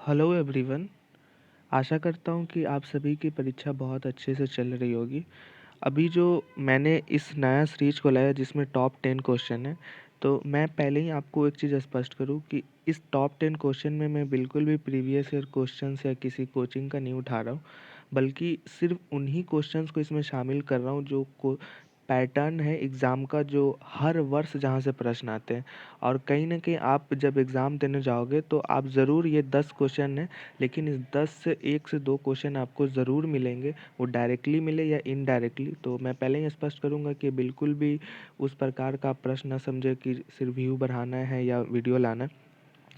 Hello everyone. आशा करता हूँ कि आप सभी की परीक्षा बहुत अच्छे से चल रही होगी। अभी जो मैंने इस नया सीरीज को लाया जिसमें टॉप 10 क्वेश्चन है, तो मैं पहले ही आपको एक चीज़ स्पष्ट करूँ कि इस टॉप 10 क्वेश्चन में मैं बिल्कुल भी प्रीवियस ईयर क्वेश्चंस या किसी कोचिंग का नहीं उठा रहा हूँ, बल्कि सिर्फ उन्हीं क्वेश्चंस को इसमें शामिल कर रहा हूँ जो को पैटर्न है एग्ज़ाम का, जो हर वर्ष जहाँ से प्रश्न आते हैं। और कहीं न कहीं आप जब एग्ज़ाम देने जाओगे तो आप ज़रूर, ये 10 क्वेश्चन हैं, लेकिन इस 10 से 1 से 2 क्वेश्चन आपको ज़रूर मिलेंगे, वो डायरेक्टली मिले या इनडायरेक्टली। तो मैं पहले ही स्पष्ट करूँगा कि बिल्कुल भी उस प्रकार का प्रश्न ना समझें कि सिर्फ व्यू बढ़ाना है या वीडियो लाना है,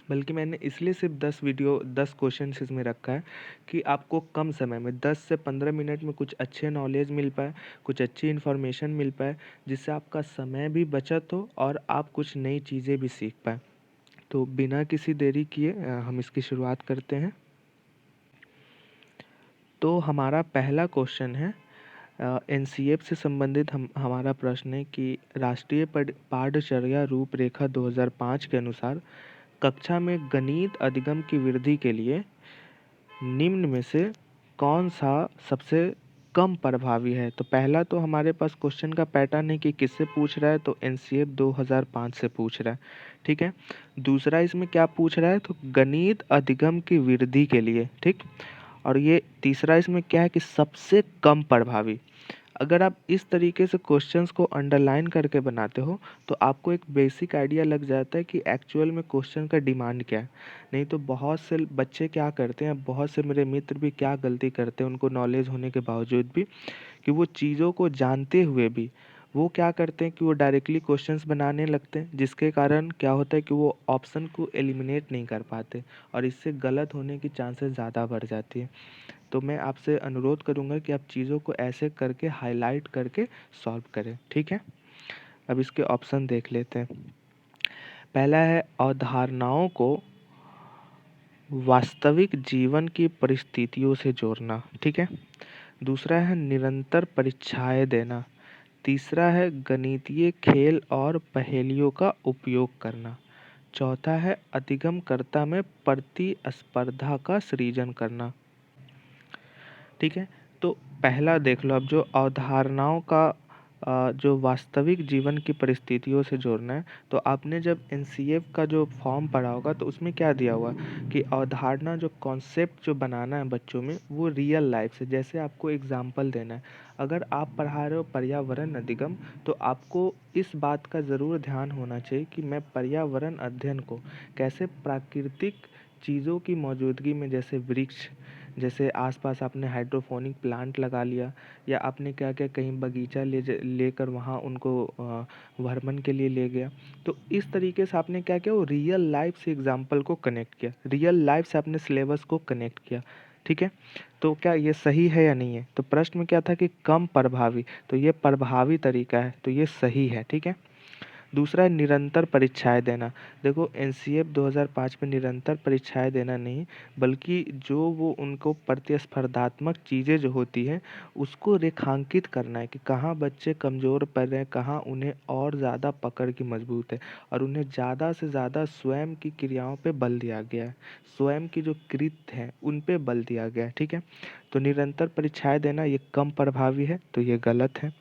बल्कि मैंने इसलिए सिर्फ 10 क्वेश्चंस इसमें रखा है कि आपको कम समय में 10 से 15 मिनट में कुछ अच्छे नॉलेज मिल पाए, कुछ अच्छी इन्फॉर्मेशन मिल पाए, जिससे आपका समय भी बचत हो और आप कुछ नई चीज़ें भी सीख पाएँ। तो बिना किसी देरी किए हम इसकी शुरुआत करते हैं। तो हमारा पहला क्वेश्चन है, एनसीएफ से संबंधित हमारा प्रश्न है कि राष्ट्रीय पाठ्यचर्या रूपरेखा 2005 के अनुसार कक्षा में गणित अधिगम की वृद्धि के लिए निम्न में से कौन सा सबसे कम प्रभावी है। तो पहला तो हमारे पास क्वेश्चन का पैटर्न है कि किससे पूछ रहा है, तो एनसीएफ 2005 से पूछ रहा है। ठीक है। दूसरा इसमें क्या पूछ रहा है, तो गणित अधिगम की वृद्धि के लिए। ठीक। और ये तीसरा इसमें क्या है कि सबसे कम प्रभावी। अगर आप इस तरीके से क्वेश्चंस को अंडरलाइन करके बनाते हो तो आपको एक बेसिक आइडिया लग जाता है कि एक्चुअल में क्वेश्चन का डिमांड क्या है। नहीं तो बहुत से बच्चे क्या करते हैं, बहुत से मेरे मित्र भी क्या गलती करते हैं उनको नॉलेज होने के बावजूद भी, कि वो चीज़ों को जानते हुए भी वो क्या करते हैं कि वो डायरेक्टली क्वेश्चंस बनाने लगते हैं, जिसके कारण क्या होता है कि वो ऑप्शन को एलिमिनेट नहीं कर पाते और इससे गलत होने की चांसेस ज़्यादा बढ़ जाती है। तो मैं आपसे अनुरोध करूँगा कि आप चीज़ों को ऐसे करके हाईलाइट करके सॉल्व करें। ठीक है। अब इसके ऑप्शन देख लेते हैं। पहला है अवधारणाओं को वास्तविक जीवन की परिस्थितियों से जोड़ना। ठीक है। दूसरा है निरंतर परीक्षाएं देना। तीसरा है गणितीय खेल और पहेलियों का उपयोग करना। चौथा है अधिगमकर्ता में प्रतिस्पर्धा का सृजन करना। ठीक है। तो पहला देख लो, अब जो अवधारणाओं का जो वास्तविक जीवन की परिस्थितियों से जोड़ना है, तो आपने जब एनसीएफ का जो फॉर्म पढ़ा होगा तो उसमें क्या दिया हुआ कि अवधारणा जो कॉन्सेप्ट जो बनाना है बच्चों में वो रियल लाइफ से, जैसे आपको एग्जाम्पल देना है। अगर आप पढ़ा रहे हो पर्यावरण अधिगम, तो आपको इस बात का ज़रूर ध्यान होना चाहिए कि मैं पर्यावरण अध्ययन को कैसे प्राकृतिक चीज़ों की मौजूदगी में, जैसे वृक्ष, जैसे आसपास आपने हाइड्रोपोनिक प्लांट लगा लिया, या आपने क्या क्या कहीं बगीचा लेकर वहाँ उनको भ्रमण के लिए ले गया, तो इस तरीके से आपने क्या किया, वो रियल लाइफ से एग्जाम्पल को कनेक्ट किया, रियल लाइफ से आपने सिलेबस को कनेक्ट किया। ठीक है। तो क्या ये सही है या नहीं है। तो प्रश्न में क्या था कि कम प्रभावी, तो ये प्रभावी तरीका है, तो ये सही है। ठीक है। दूसरा है निरंतर परीक्षाएं देना। देखो एनसीएफ 2005 में निरंतर परीक्षाएं देना नहीं, बल्कि जो वो उनको प्रतिस्पर्धात्मक चीज़ें जो होती हैं उसको रेखांकित करना है कि कहाँ बच्चे कमज़ोर पड़ रहे हैं, कहाँ उन्हें और ज़्यादा पकड़ की मजबूत है, और उन्हें ज़्यादा से ज़्यादा स्वयं की क्रियाओं पे बल दिया गया है, स्वयं की जो कृत हैं उन पे बल दिया गया है। ठीक है। तो निरंतर परीक्षाएं देना ये कम प्रभावी है, तो ये गलत है।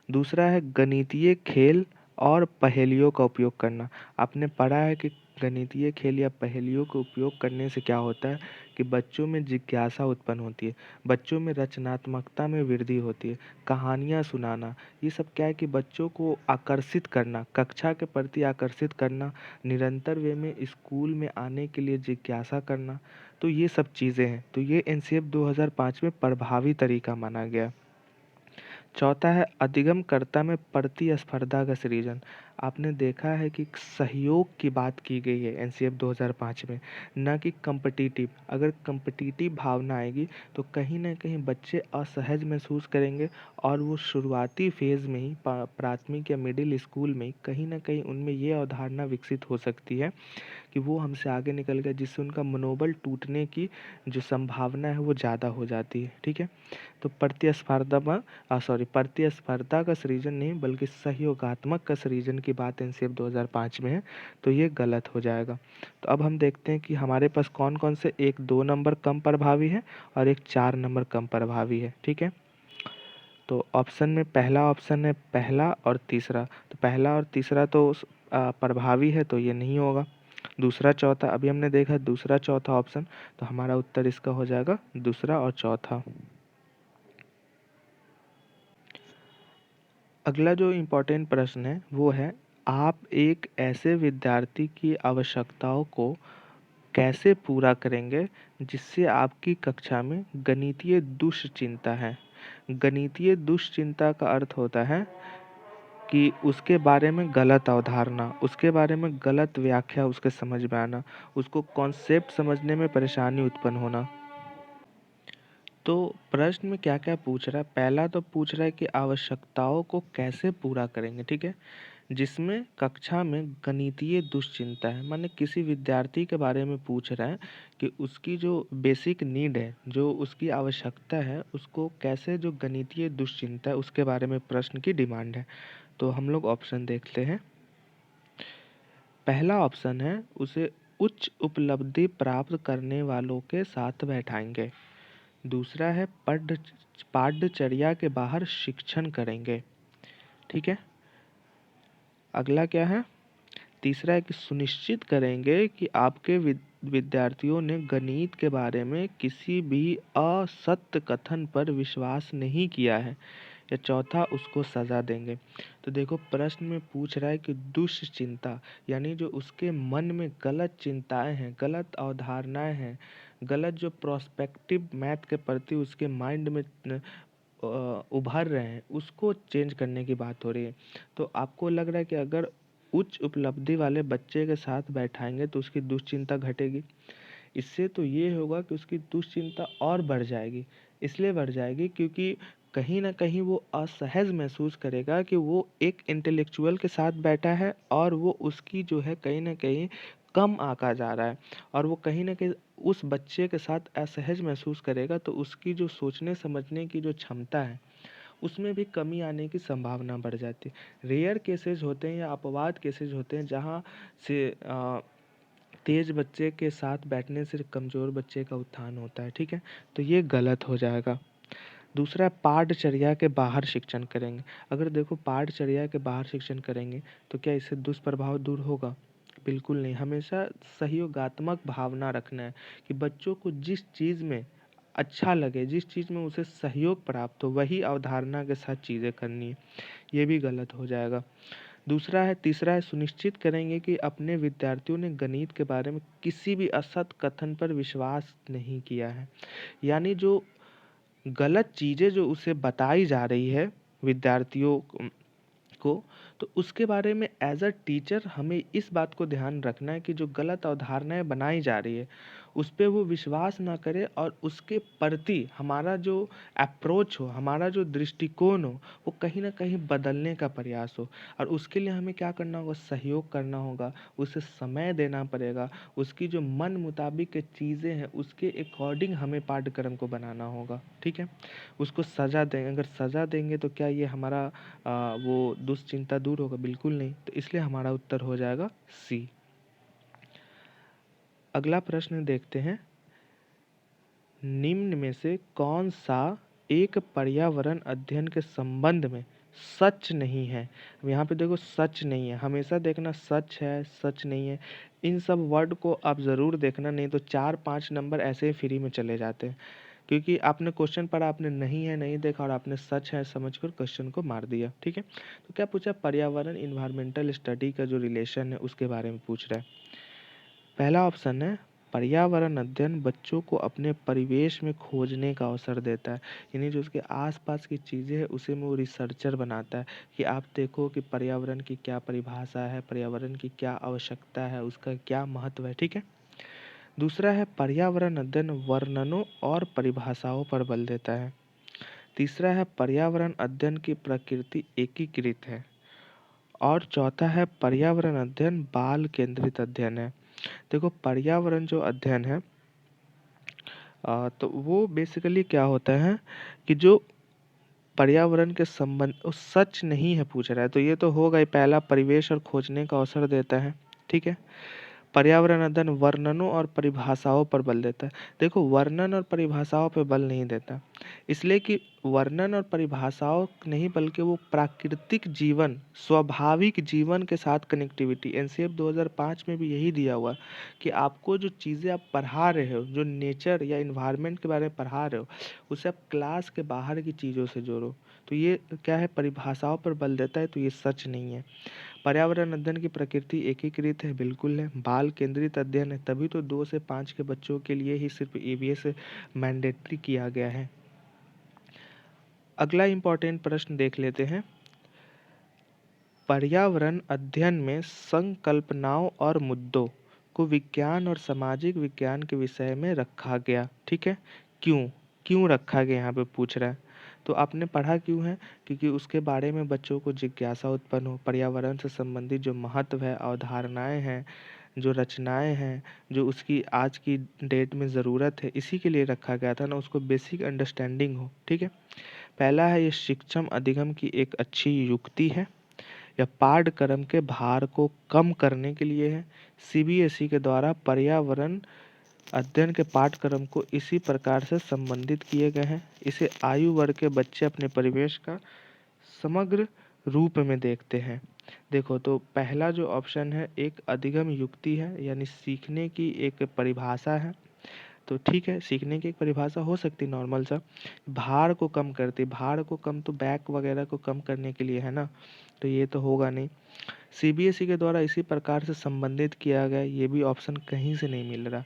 दूसरा है गणितीय खेल और पहेलियों का उपयोग करना। आपने पढ़ा है कि गणितीय खेल या पहेलियों का उपयोग करने से क्या होता है कि बच्चों में जिज्ञासा उत्पन्न होती है, बच्चों में रचनात्मकता में वृद्धि होती है, कहानियाँ सुनाना, ये सब क्या है कि बच्चों को आकर्षित करना, कक्षा के प्रति आकर्षित करना, निरंतर वे में स्कूल में आने के लिए जिज्ञासा करना, तो ये सब चीज़ें हैं। तो ये एनसीएफ 2005 में प्रभावी तरीका माना गया। चौथा है अधिगमकर्ता में प्रतिस्पर्धा का सृजन। आपने देखा है कि सहयोग की बात की गई है एनसीएफ 2005 में, ना कि कॉम्पिटिटिव। अगर कॉम्पिटिटिव भावना आएगी तो कहीं ना कहीं बच्चे असहज महसूस करेंगे, और वो शुरुआती फेज़ में ही प्राथमिक या मिडिल स्कूल में ही कहीं ना कहीं उनमें ये अवधारणा विकसित हो सकती है कि वो हमसे आगे निकल गए, जिससे उनका मनोबल टूटने की जो संभावना है वो ज़्यादा हो जाती है। ठीक है। तो प्रतिस्पर्धा का सृजन नहीं, बल्कि सहयोगात्मक का सृजन की बात एनसीएफ 2005 में है, तो ये गलत हो जाएगा। तो अब हम देखते हैं कि हमारे पास कौन कौन से एक 2 नंबर कम प्रभावी है और एक 4 नंबर कम प्रभावी है। ठीक है, तो ऑप्शन में पहला ऑप्शन है पहला और तीसरा, तो पहला और तीसरा तो प्रभावी है, तो ये नहीं होगा। दूसरा चौथा, अभी हमने देखा दूसरा चौथा ऑप्शन, तो हमारा उत्तर इसका हो जाएगा दूसरा और चौथा। अगला जो इम्पोर्टेंट प्रश्न है वो है, आप एक ऐसे विद्यार्थी की आवश्यकताओं को कैसे पूरा करेंगे जिससे आपकी कक्षा में गणितीय दुश्चिंता है। गणितीय दुश्चिंता का अर्थ होता है कि उसके बारे में गलत अवधारणा, उसके बारे में गलत व्याख्या उसके समझ में आना, उसको कॉन्सेप्ट समझने में परेशानी उत्पन्न होना। तो प्रश्न में क्या क्या पूछ रहा है, पहला तो पूछ रहा है कि आवश्यकताओं को कैसे पूरा करेंगे। ठीक है, जिसमें कक्षा में गणितीय दुश्चिंता है, माने किसी विद्यार्थी के बारे में पूछ रहा है कि उसकी जो बेसिक नीड है, जो उसकी आवश्यकता है, उसको कैसे जो गणितीय दुश्चिंता है उसके बारे में प्रश्न की डिमांड है। तो हम लोग ऑप्शन देखते हैं। पहला ऑप्शन है, उसे उच्च उपलब्धि प्राप्त करने वालों के साथ बैठाएंगे। दूसरा है पाठ्यचर्या के बाहर शिक्षण करेंगे। ठीक है, अगला क्या है, तीसरा है कि सुनिश्चित करेंगे कि आपके विद्यार्थियों ने गणित के बारे में किसी भी असत्य कथन पर विश्वास नहीं किया है। या चौथा, उसको सजा देंगे। तो देखो प्रश्न में पूछ रहा है कि दुश्चिंता यानी जो उसके मन में गलत चिंताएं हैं, गलत अवधारणाएं हैं, गलत जो प्रोस्पेक्टिव मैथ के प्रति उसके माइंड में उभर रहे हैं, उसको चेंज करने की बात हो रही है। तो आपको लग रहा है कि अगर उच्च उपलब्धि वाले बच्चे के साथ बैठाएंगे तो उसकी दुश्चिंता घटेगी। इससे तो ये होगा कि उसकी दुश्चिंता और बढ़ जाएगी। इसलिए बढ़ जाएगी क्योंकि कहीं न कहीं वो असहज महसूस करेगा कि वो एक इंटेलेक्चुअल के साथ बैठा है और वो उसकी जो है कहीं न कहीं कम आंका जा रहा है, और वो कहीं न कहीं उस बच्चे के साथ असहज महसूस करेगा, तो उसकी जो सोचने समझने की जो क्षमता है उसमें भी कमी आने की संभावना बढ़ जाती है। रेयर केसेस होते हैं या अपवाद केसेस होते हैं जहाँ से तेज बच्चे के साथ बैठने से कमज़ोर बच्चे का उत्थान होता है। ठीक है, तो ये गलत हो जाएगा। दूसरा, पाठचर्या के बाहर शिक्षण करेंगे। अगर देखो पाठचर्या के बाहर शिक्षण करेंगे तो क्या इससे दुष्प्रभाव दूर होगा? बिल्कुल नहीं। हमेशा सहयोगात्मक भावना रखना है कि बच्चों को जिस चीज़ में अच्छा लगे, जिस चीज़ में उसे सहयोग प्राप्त हो, वही अवधारणा के साथ चीज़ें करनी है। ये भी गलत हो जाएगा। तीसरा है, सुनिश्चित करेंगे कि अपने विद्यार्थियों ने गणित के बारे में किसी भी असत कथन पर विश्वास नहीं किया है। यानी जो गलत चीज़ें जो उसे बताई जा रही है विद्यार्थियों को, तो उसके बारे में एज अ टीचर हमें इस बात को ध्यान रखना है कि जो गलत अवधारणाएं बनाई जा रही है उस पे वो विश्वास ना करे, और उसके प्रति हमारा जो अप्रोच हो, हमारा जो दृष्टिकोण हो, वो कहीं ना कहीं बदलने का प्रयास हो। और उसके लिए हमें क्या करना होगा, सहयोग करना होगा, उसे समय देना पड़ेगा, उसकी जो मन मुताबिक के चीज़ें हैं उसके अकॉर्डिंग हमें पाठ्यक्रम को बनाना होगा। ठीक है, उसको सज़ा देंगे, अगर सज़ा देंगे तो क्या ये हमारा वो दुश्चिंता दूर होगा? बिल्कुल नहीं। तो इसलिए हमारा उत्तर हो जाएगा सी। अगला प्रश्न देखते हैं, निम्न में से कौन सा एक पर्यावरण अध्ययन के संबंध में सच नहीं है? अब यहाँ पे देखो सच नहीं है, हमेशा देखना सच है सच नहीं है, इन सब वर्ड को आप ज़रूर देखना, नहीं तो 4-5 नंबर ऐसे ही फ्री में चले जाते हैं। क्योंकि आपने क्वेश्चन पढ़ा, आपने नहीं है नहीं देखा और आपने सच है समझकर क्वेश्चन को मार दिया। ठीक है, तो क्या पूछा, पर्यावरण इन्वायरमेंटल स्टडी का जो रिलेशन है उसके बारे में पूछ रहा है। पहला ऑप्शन है, पर्यावरण अध्ययन बच्चों को अपने परिवेश में खोजने का अवसर देता है। यानी जो उसके आसपास की चीज़ें हैं उसे में वो रिसर्चर बनाता है कि आप देखो कि पर्यावरण की क्या परिभाषा है, पर्यावरण की क्या आवश्यकता है, उसका क्या महत्व है। ठीक है, दूसरा है, पर्यावरण अध्ययन वर्णनों और परिभाषाओं पर बल देता है। तीसरा है, पर्यावरण अध्ययन की प्रकृति एकीकृत है। और चौथा है, पर्यावरण अध्ययन बाल केंद्रित अध्ययन है। देखो पर्यावरण जो अध्ययन है तो वो बेसिकली क्या होता है कि जो पर्यावरण के संबंध सच नहीं है पूछ रहा है, तो ये तो होगा ही। पहला परिवेश और खोजने का अवसर देता है, ठीक है। पर्यावरण अध्ययन वर्णनों और परिभाषाओं पर बल देता है। देखो, वर्णन और परिभाषाओं पर बल नहीं देता, इसलिए कि वर्णन और परिभाषाओं नहीं, बल्कि वो प्राकृतिक जीवन, स्वाभाविक जीवन के साथ कनेक्टिविटी। एनसीएफ 2005 में भी यही दिया हुआ कि आपको जो चीज़ें आप पढ़ा रहे हो, जो नेचर या इन्वायरमेंट के बारे में पढ़ा रहे हो, उसे आप क्लास के बाहर की चीज़ों से जोड़ो। तो ये क्या है, परिभाषाओं पर बल देता है, तो ये सच नहीं है। पर्यावरण अध्ययन की प्रकृति एकीकृत है, बिल्कुल है। बाल केंद्रित अध्ययन है, तभी तो 2 से 5 के बच्चों के लिए ही सिर्फ ईवीएस मैंडेटरी किया गया है। अगला इम्पोर्टेंट प्रश्न देख लेते हैं। पर्यावरण अध्ययन में संकल्पनाओं और मुद्दों को विज्ञान और सामाजिक विज्ञान के विषय में रखा गया, ठीक है। क्यों क्यों रखा गया, यहाँ पे पूछ रहा है। तो आपने पढ़ा क्यों है, क्योंकि उसके बारे में बच्चों को जिज्ञासा उत्पन्न हो। पर्यावरण से संबंधित जो महत्व है, अवधारणाएं हैं, जो रचनाएं हैं, जो उसकी आज की डेट में ज़रूरत है, इसी के लिए रखा गया था ना, उसको बेसिक अंडरस्टैंडिंग हो, ठीक है। पहला है, ये शिक्षण अधिगम की एक अच्छी युक्ति है। यह पाठ्यक्रम के भार को कम करने के लिए है। सीबीएसई के द्वारा पर्यावरण अध्ययन के पाठ्यक्रम को इसी प्रकार से संबंधित किए गए हैं। इसे आयु वर्ग के बच्चे अपने परिवेश का समग्र रूप में देखते हैं। देखो, तो पहला जो ऑप्शन है एक अधिगम युक्ति है, यानी सीखने की एक परिभाषा है। तो ठीक है, सीखने की एक परिभाषा हो सकती नॉर्मल सा। भार को कम करती, भार को कम तो बैक वगैरह को कम करने के लिए है ना, तो ये तो होगा नहीं। सीबीएसई के द्वारा इसी प्रकार से संबंधित किया गया, ये भी ऑप्शन कहीं से नहीं मिल रहा।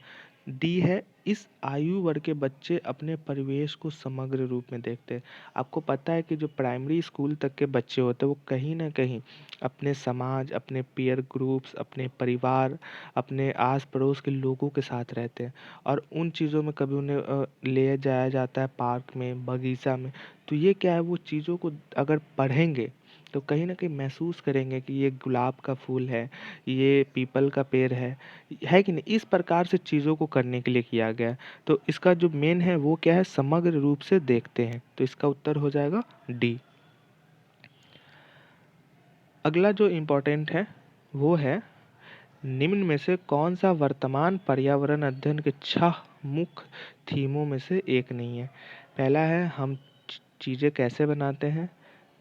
डी है, इस आयु वर्ग के बच्चे अपने परिवेश को समग्र रूप में देखते हैं। आपको पता है कि जो प्राइमरी स्कूल तक के बच्चे होते हैं वो कहीं ना कहीं अपने समाज, अपने पीयर ग्रुप्स, अपने परिवार, अपने आस पड़ोस के लोगों के साथ रहते हैं, और उन चीज़ों में कभी उन्हें ले जाया जाता है पार्क में, बगीचा में। तो ये क्या है, वो चीज़ों को अगर पढ़ेंगे तो कहीं ना कहीं महसूस करेंगे कि ये गुलाब का फूल है, ये पीपल का पेड़ है कि नहीं। इस प्रकार से चीज़ों को करने के लिए किया गया है। तो इसका जो मेन है वो क्या है, समग्र रूप से देखते हैं, तो इसका उत्तर हो जाएगा डी। अगला जो इम्पोर्टेंट है वो है, निम्न में से कौन सा वर्तमान पर्यावरण अध्ययन के 6 मुख्य थीमों में से एक नहीं है। पहला है, हम चीज़ें कैसे बनाते हैं,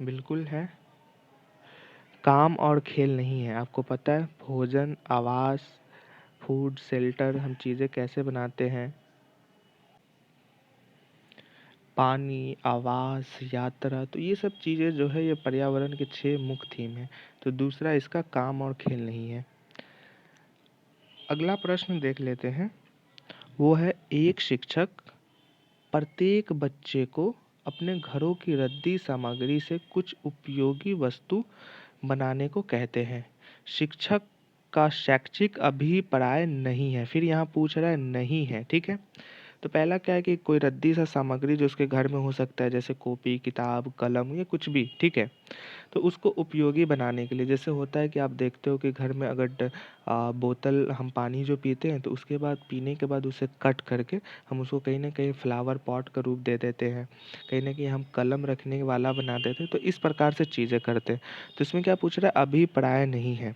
बिल्कुल है। काम और खेल नहीं है, आपको पता है, भोजन, आवास, फूड, शेल्टर, हम चीज़ें कैसे बनाते हैं। पानी, आवास, यात्रा, तो ये सब चीज़ें जो है ये पर्यावरण के 6 मुख्य थीम है। तो दूसरा इसका काम और खेल नहीं है। अगला प्रश्न देख लेते हैं, वो है, एक शिक्षक प्रत्येक बच्चे को अपने घरों की रद्दी सामग्री से कुछ उपयोगी वस्तु बनाने को कहते हैं। शिक्षक का शैक्षिक अभिप्राय नहीं है, फिर यहाँ पूछ रहा है नहीं है, ठीक है। तो पहला क्या है कि कोई रद्दी सा सामग्री जो उसके घर में हो सकता है, जैसे कॉपी, किताब, कलम, या कुछ भी, ठीक है। तो उसको उपयोगी बनाने के लिए, जैसे होता है कि आप देखते हो कि घर में अगर बोतल, हम पानी जो पीते हैं तो उसके बाद, पीने के बाद उसे कट करके हम उसको कहीं ना कहीं फ्लावर पॉट का रूप दे देते हैं, कहीं ना कहीं हम कलम रखने वाला बना देते हैं। तो इस प्रकार से चीज़ें करते हैं। तो इसमें क्या पूछ रहा है, अभिप्राय नहीं है।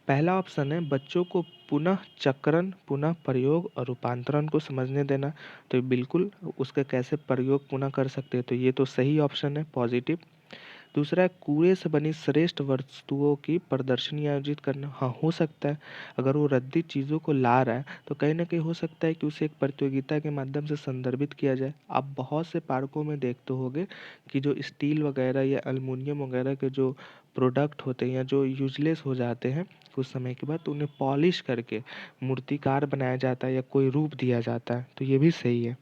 पहला ऑप्शन है, बच्चों को पुनः चक्रण, पुनः प्रयोग और रूपांतरण को समझने देना। तो बिल्कुल उसका कैसे प्रयोग पुनः कर सकते हैं, तो ये तो सही ऑप्शन है, पॉजिटिव। दूसरा है, कूड़े से बनी श्रेष्ठ वस्तुओं की प्रदर्शनी आयोजित करना। हाँ, हो सकता है। अगर वो रद्दी चीज़ों को ला रहा है तो कहीं ना कहीं हो सकता है कि उसे एक प्रतियोगिता के माध्यम से संदर्भित किया जाए। आप बहुत से पार्कों में देखते होंगे कि जो स्टील वगैरह या एल्युमिनियम वगैरह के जो प्रोडक्ट होते हैं या जो यूजलेस हो जाते हैं कुछ समय के बाद, तो उन्हें पॉलिश करके मूर्तिकार बनाया जाता है या कोई रूप दिया जाता है। तो ये भी सही है।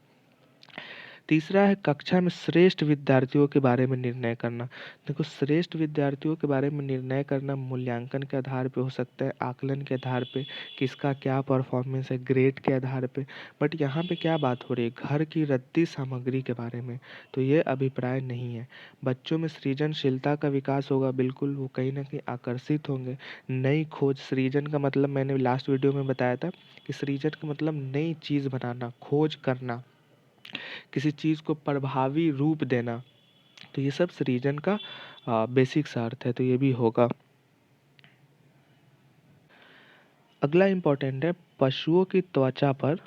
तीसरा है, कक्षा में श्रेष्ठ विद्यार्थियों के बारे में निर्णय करना। देखो, श्रेष्ठ विद्यार्थियों के बारे में निर्णय करना मूल्यांकन के आधार पे हो सकता है, आकलन के आधार पे, किसका क्या परफॉर्मेंस है, ग्रेड के आधार पे। बट यहाँ पे क्या बात हो रही है, घर की रद्दी सामग्री के बारे में। तो ये अभिप्राय नहीं है। बच्चों में सृजनशीलता का विकास होगा, बिल्कुल, वो कहीं ना कहीं आकर्षित होंगे। नई खोज, सृजन का मतलब मैंने लास्ट वीडियो में बताया था कि सृजन का मतलब नई चीज़ बनाना, खोज करना, किसी चीज़ को प्रभावी रूप देना। तो ये सब सृजन का बेसिक सा अर्थ है, तो ये भी होगा। अगला इम्पोर्टेंट है, पशुओं की त्वचा पर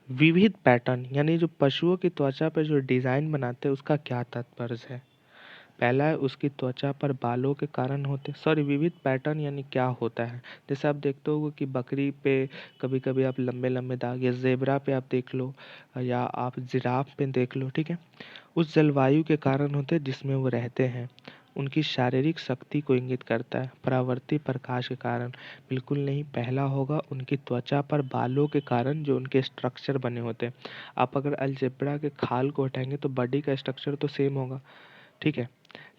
विविध पैटर्न, यानी जो पशुओं की त्वचा पर जो डिज़ाइन बनाते हैं उसका क्या तात्पर्य है। पहला है, उसकी त्वचा पर बालों के कारण होते, सॉरी विविध पैटर्न यानी क्या होता है। जैसे आप देखते हो कि बकरी पे कभी कभी आप लंबे लंबे दाग, या जेबरा पे आप देख लो, या आप जिराफ पे देख लो, ठीक है। उस जलवायु के कारण होते हैं जिसमें वो रहते हैं। उनकी शारीरिक शक्ति को इंगित करता है। परावर्ती प्रकाश के कारण, बिल्कुल नहीं, पहला होगा उनकी त्वचा पर बालों के कारण जो उनके स्ट्रक्चर बने होते हैं। आप अगर अलजेब्रा के खाल को हटाएंगे तो बॉडी का स्ट्रक्चर तो सेम होगा, ठीक है,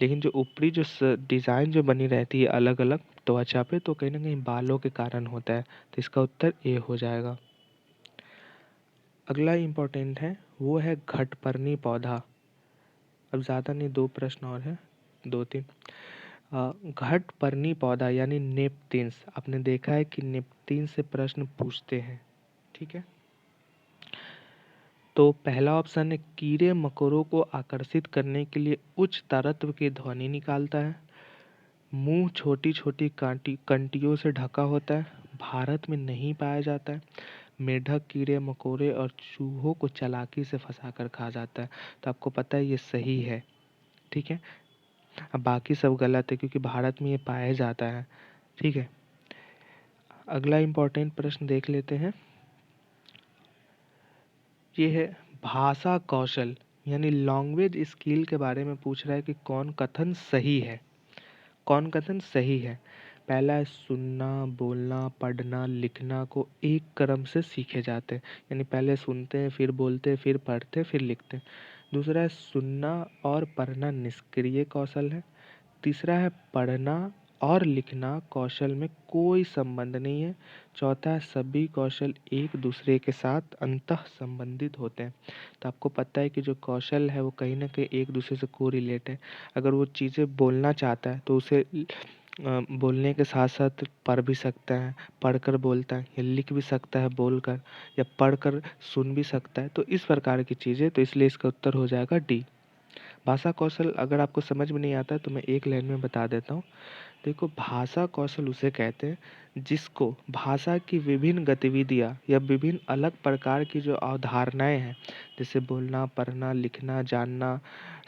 लेकिन जो ऊपरी जो डिज़ाइन जो बनी रहती है अलग अलग त्वचा पे, तो कहीं ना कहीं बालों के कारण होता है। तो इसका उत्तर ए हो जाएगा। अगला इम्पोर्टेंट है, वो है घटपर्णी पौधा। अब ज़्यादा नहीं, 2 प्रश्न और है, 2-3। घटपर्णी पौधा यानी नेपथिन्स, आपने देखा है कि नेपथिन से प्रश्न पूछते हैं, ठीक है। तो पहला ऑप्शन है, कीड़े मकोड़ों को आकर्षित करने के लिए उच्च तारत्व की ध्वनि निकालता है। मुंह छोटी छोटी कंटियों से ढका होता है। भारत में नहीं पाया जाता है। मेढक, कीड़े मकोड़े और चूहों को चालाकी से फंसाकर खा जाता है। तो आपको पता है ये सही है, ठीक है। अब बाकी सब गलत है क्योंकि भारत में ये पाया जाता है, ठीक है। अगला इम्पोर्टेंट प्रश्न देख लेते हैं। ये है भाषा कौशल, यानी लैंग्वेज स्किल के बारे में पूछ रहा है कि कौन कथन सही है। कौन कथन सही है। पहला है, सुनना, बोलना, पढ़ना, लिखना को एक क्रम से सीखे जाते हैं, यानी पहले सुनते हैं, फिर बोलते हैं, फिर पढ़ते हैं, फिर लिखते हैं। दूसरा है, सुनना और पढ़ना निष्क्रिय कौशल है। तीसरा है, पढ़ना और लिखना कौशल में कोई संबंध नहीं है। चौथा है, सभी कौशल एक दूसरे के साथ अंतः संबंधित होते हैं। तो आपको पता है कि जो कौशल है वो कहीं ना कहीं एक दूसरे से को रिलेट है। अगर वो चीज़ें बोलना चाहता है तो उसे बोलने के साथ साथ पढ़ भी सकता है, पढ़कर बोलता है, या लिख भी सकता है बोलकर, या पढ़कर सुन भी सकता है। तो इस प्रकार की चीज़ें, तो इसलिए इसका उत्तर हो जाएगा डी। भाषा कौशल अगर आपको समझ में नहीं आता तो मैं एक लाइन में बता देता हूँ। देखो, भाषा कौशल उसे कहते हैं जिसको भाषा की विभिन्न गतिविधियाँ या विभिन्न अलग प्रकार की जो अवधारणाएं हैं, जैसे बोलना, पढ़ना, लिखना, जानना,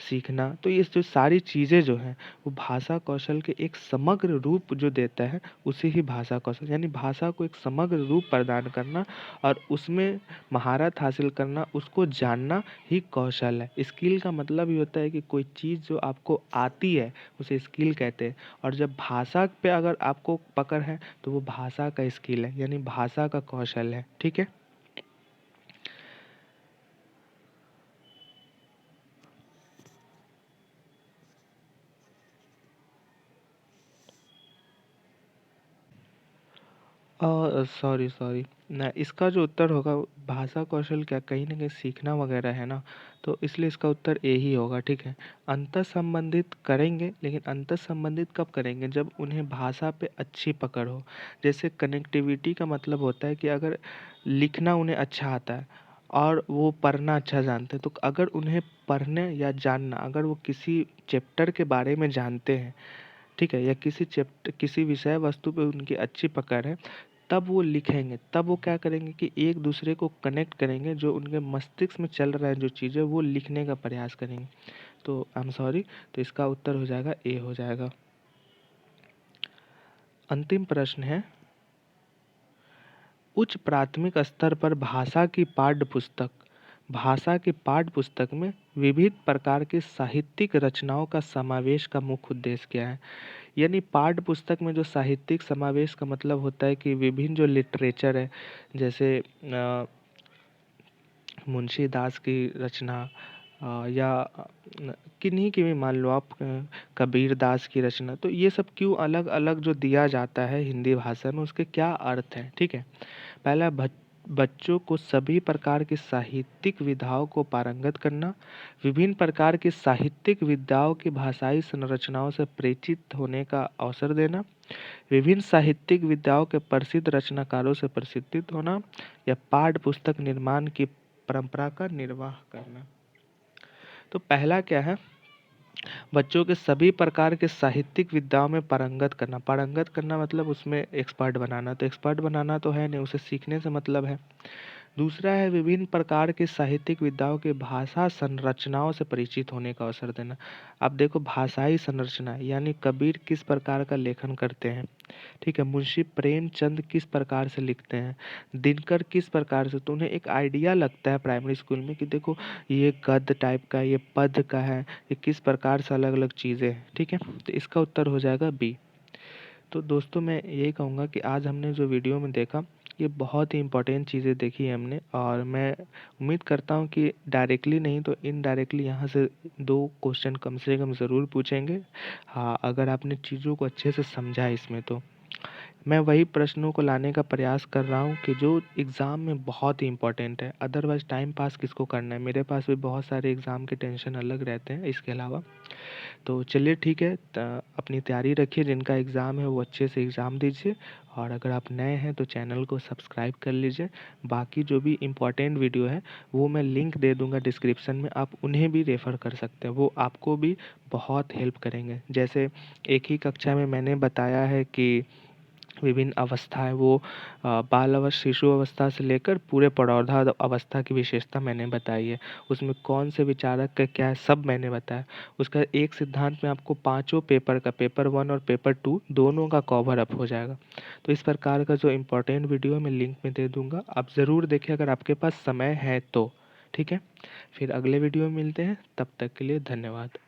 सीखना, तो ये जो सारी चीज़ें जो हैं वो भाषा कौशल के एक समग्र रूप जो देता है उसे ही भाषा कौशल, यानी भाषा को एक समग्र रूप प्रदान करना और उसमें महारत हासिल करना, उसको जानना ही कौशल है। स्किल का मतलब ये होता है कि कोई चीज़ जो आपको आती है उसे स्किल कहते हैं। और जब भाषा पे अगर आपको पकड़ है तो वो भाषा का स्किल है, यानी भाषा का कौशल है, ठीक है। सॉरी सॉरी ना, इसका जो उत्तर होगा, भाषा कौशल क्या कहीं ना कहीं सीखना वगैरह है ना, तो इसलिए इसका उत्तर ए ही होगा, ठीक है। अंतर संबंधित करेंगे, लेकिन अंतर संबंधित कब करेंगे, जब उन्हें भाषा पे अच्छी पकड़ हो। जैसे कनेक्टिविटी का मतलब होता है कि अगर लिखना उन्हें अच्छा आता है और वो पढ़ना अच्छा जानते हैं, तो अगर उन्हें पढ़ने या जानना, अगर वो किसी चैप्टर के बारे में जानते हैं, ठीक है, या किसी विषय वस्तु पे उनकी अच्छी पकड़ है, तब वो लिखेंगे। तब वो क्या करेंगे कि एक दूसरे को कनेक्ट करेंगे, जो उनके मस्तिष्क में चल रहा है जो चीज़ें, वो लिखने का प्रयास करेंगे। तो आई एम सॉरी, तो इसका उत्तर हो जाएगा ए हो जाएगा। अंतिम प्रश्न है, उच्च प्राथमिक स्तर पर भाषा की पाठ्य पुस्तक में विविध प्रकार की साहित्यिक रचनाओं का समावेश का मुख्य उद्देश्य क्या है। यानी पाठ्य पुस्तक में जो साहित्यिक समावेश का मतलब होता है कि विभिन्न जो लिटरेचर है, जैसे मुंशी दास की रचना, या किन्हीं की भी मान लो आप, कबीर दास की रचना, तो ये सब क्यों अलग अलग जो दिया जाता है हिंदी भाषा में, उसके क्या अर्थ हैं, ठीक है। पहला, बच्चों को सभी प्रकार की साहित्यिक विधाओं को पारंगत करना, विभिन्न प्रकार की साहित्यिक विधाओं की भाषाई संरचनाओं से परिचित होने का अवसर देना, विभिन्न साहित्यिक विधाओं के प्रसिद्ध रचनाकारों से प्रसिद्धित होना, या पाठ्य पुस्तक निर्माण की परंपरा का निर्वाह करना। तो पहला क्या है, बच्चों के सभी प्रकार के साहित्यिक विधाओं में पारंगत करना मतलब उसमें एक्सपर्ट बनाना, तो एक्सपर्ट बनाना तो है नहीं, उसे सीखने से मतलब है। दूसरा है विभिन्न प्रकार के साहित्यिक विधाओं के भाषा संरचनाओं से परिचित होने का अवसर देना। अब देखो भाषाई संरचना यानी कबीर किस प्रकार का लेखन करते हैं, ठीक है, मुंशी प्रेमचंद किस प्रकार से लिखते हैं, दिनकर किस प्रकार से, तो उन्हें एक आइडिया लगता है प्राइमरी स्कूल में कि देखो ये गद्य टाइप का, ये पद का है, ये किस प्रकार से अलग अलग चीज़ें हैं, ठीक है। तो इसका उत्तर हो जाएगा बी। तो दोस्तों मैं यही कहूँगा कि आज हमने जो वीडियो में देखा ये बहुत ही इम्पोर्टेंट चीज़ें देखी है हमने, और मैं उम्मीद करता हूँ कि डायरेक्टली नहीं तो इनडायरेक्टली यहाँ से 2 क्वेश्चन कम से कम ज़रूर पूछेंगे। हाँ, अगर आपने चीज़ों को अच्छे से समझा इसमें तो। मैं वही प्रश्नों को लाने का प्रयास कर रहा हूँ कि जो एग्ज़ाम में बहुत ही इम्पोर्टेंट है, अदरवाइज़ टाइम पास किसको करना है। मेरे पास भी बहुत सारे एग्ज़ाम के टेंशन अलग रहते हैं इसके अलावा। तो चलिए ठीक है, अपनी तैयारी रखिए, जिनका एग्ज़ाम है वो अच्छे से एग्ज़ाम दीजिए, और अगर आप नए हैं तो चैनल को सब्सक्राइब कर लीजिए। बाकी जो भी इम्पोर्टेंट वीडियो है वो मैं लिंक दे दूँगा डिस्क्रिप्शन में, आप उन्हें भी रेफ़र कर सकते हैं, वो आपको भी बहुत हेल्प करेंगे। जैसे एक ही कक्षा में मैंने बताया है कि विभिन्न अवस्थाएँ वो शिशु अवस्था से लेकर पूरे प्रौढ़ा अवस्था की विशेषता मैंने बताई है। उसमें कौन से विचारक का क्या है सब मैंने बताया। उसका एक सिद्धांत में आपको पाँचों पेपर का पेपर 1 और पेपर 2 दोनों का कवर अप हो जाएगा। तो इस प्रकार का जो इम्पोर्टेंट वीडियो है मैं लिंक में दे दूँगा। आप ज़रूर देखें अगर आपके पास समय है तो। ठीक है? फिर अगले वीडियो में मिलते हैं, तब तक के लिए धन्यवाद।